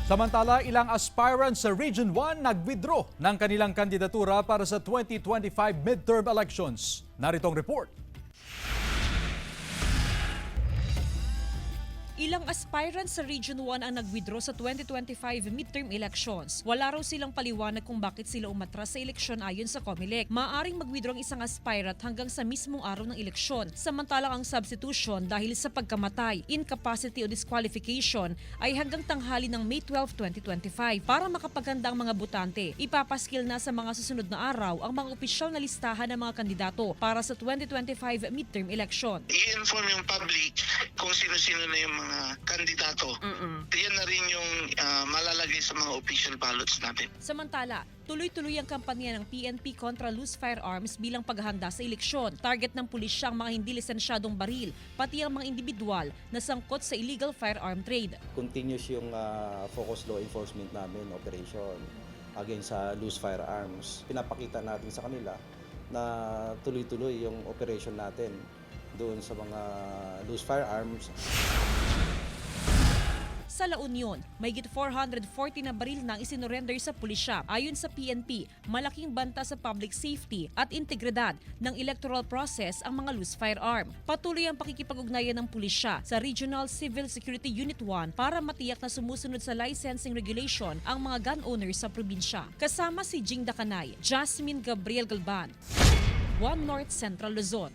Samantala, ilang aspirants sa Region 1 nag-withdraw ng kanilang kandidatura para sa 2025 midterm elections. Narito ang report. Ilang aspirants sa Region 1 ang nag-withdraw sa 2025 midterm elections. Wala raw silang paliwanag kung bakit sila umatras sa eleksyon ayon sa COMELEC. Maaring mag-withdraw ang isang aspirant hanggang sa mismong araw ng eleksyon. Samantalang ang substitution dahil sa pagkamatay, incapacity o disqualification ay hanggang tanghali ng May 12, 2025. Para makapaganda ang mga botante, ipapaskil na sa mga susunod na araw ang mga opisyal na listahan ng mga kandidato para sa 2025 midterm election. I-inform yung public kung sino-sino na yung mga kandidato. Yan na rin yung malalagay sa mga official ballots natin. Samantala, tuloy-tuloy ang kampanya ng PNP kontra loose firearms bilang paghahanda sa eleksyon. Target ng pulisya ang mga hindi lisensyadong baril, pati ang mga individual na sangkot sa illegal firearm trade. Continuous yung focus law enforcement namin operation against sa loose firearms. Pinapakita natin sa kanila na tuloy-tuloy yung operation natin doon sa mga loose firearms. Sa La Union, mahigit 440 na baril na isinorender sa pulisya. Ayon sa PNP, malaking banta sa public safety at integridad ng electoral process ang mga loose firearm. Patuloy ang pakikipag-ugnayan ng pulisya sa Regional Civil Security Unit 1 para matiyak na sumusunod sa licensing regulation ang mga gun owners sa probinsya. Kasama si Jing Dakanay, Jasmine Gabriel Galban, One North Central Luzon.